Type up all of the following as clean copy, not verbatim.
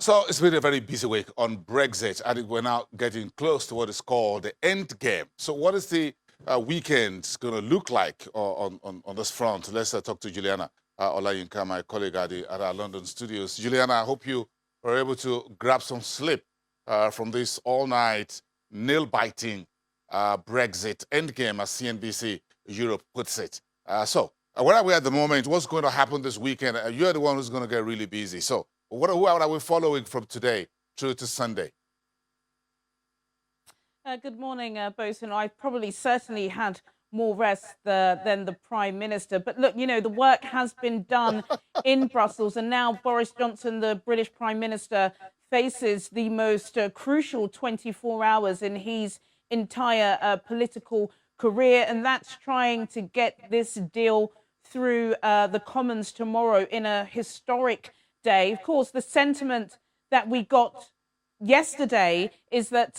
So it's been a very busy week on Brexit, and we're now getting close to what is called the Endgame. So what is the weekend going to look like on this front? Let's talk to Juliana Olayinka, my colleague at our London studios. Juliana, I hope you were able to grab some sleep from this all-night, nail-biting Brexit Endgame, as CNBC Europe puts it. Where are we at the moment? What's going to happen this weekend? You're the one who's going to get really busy. So who are we following from today through to Sunday? Good morning, Bosun. I probably certainly had more rest than the Prime Minister. But look, the work has been done in Brussels, and now Boris Johnson, the British Prime Minister, faces the most crucial 24 hours in his entire political career, and that's trying to get this deal through the Commons tomorrow in a historic day. Of course, the sentiment that we got yesterday is that,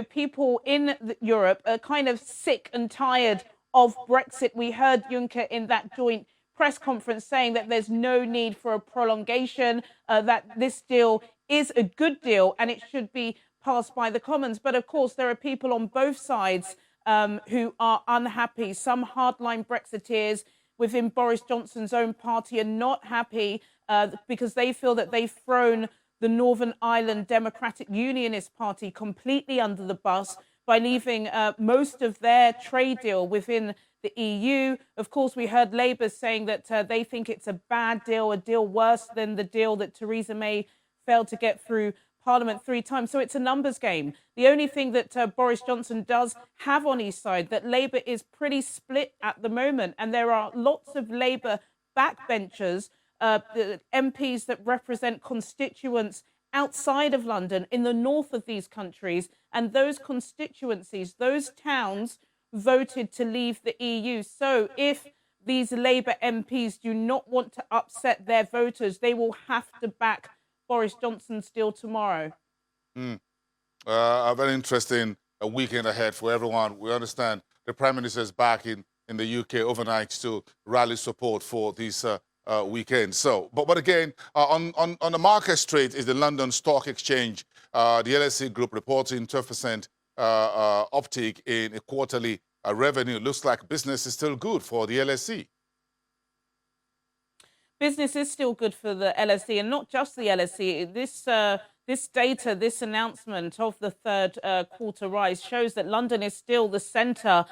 people in Europe are kind of sick and tired of Brexit. We heard Juncker in that joint press conference saying that there's no need for a prolongation, that this deal is a good deal and it should be passed by the Commons. But of course, there are people on both sides who are unhappy. Some hardline Brexiteers within Boris Johnson's own party are not happy because they feel that they've thrown the Northern Ireland Democratic Unionist Party completely under the bus by leaving most of their trade deal within the EU. Of course, we heard Labour saying that they think it's a bad deal, a deal worse than the deal that Theresa May failed to get through Parliament 3 times. So it's a numbers game. The only thing that Boris Johnson does have on his side, that Labour is pretty split at the moment, and there are lots of Labour backbenchers, the MPs that represent constituents outside of London in the north of these countries, and those constituencies, those towns voted to leave the EU. So if these Labour MPs do not want to upset their voters, they will have to back Boris Johnson's deal tomorrow. A very interesting weekend ahead for everyone. We understand the Prime Minister is back in the UK overnight to rally support for this weekend. So, but again, on the market straight is the London Stock Exchange. The LSE Group reporting 12% uptick in a quarterly revenue. Looks like business is still good for the LSE. Business is still good for the LSE, and not just the LSE. This data, this announcement of the third quarter rise shows that London is still the centre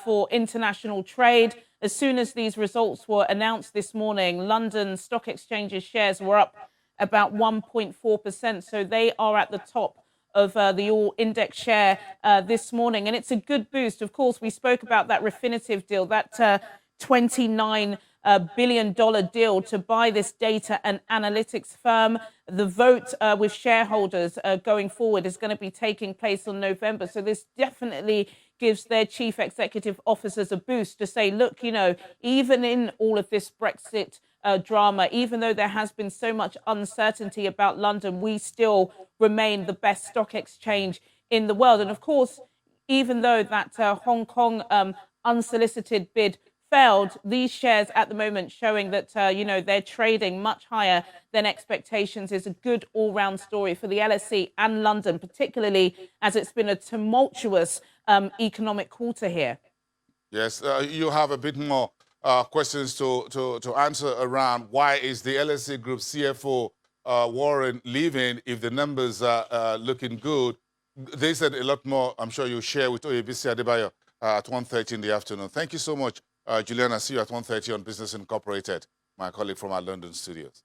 for international trade. As soon as these results were announced this morning, London Stock Exchange's shares were up about 1.4%. So they are at the top of the all index share this morning. And it's a good boost. Of course, we spoke about that Refinitiv deal, that $29 billion deal to buy this data and analytics firm. The vote with shareholders going forward is going to be taking place on November. So this definitely gives their chief executive officers a boost to say, look, even in all of this Brexit drama, even though there has been so much uncertainty about London, we still remain the best stock exchange in the world. And of course, even though that Hong Kong unsolicited bid failed, these shares at the moment showing that, they're trading much higher than expectations is a good all-round story for the LSE and London, particularly as it's been a tumultuous economic quarter here. Yes, you have a bit more questions to answer around why is the LSE Group CFO Warren leaving if the numbers are looking good. They said a lot more. I'm sure you'll share with Oyebisi Adebayo at 1:30 in the afternoon. Thank you so much, Juliana. See you at 1:30 on Business Incorporated, my colleague from our London studios.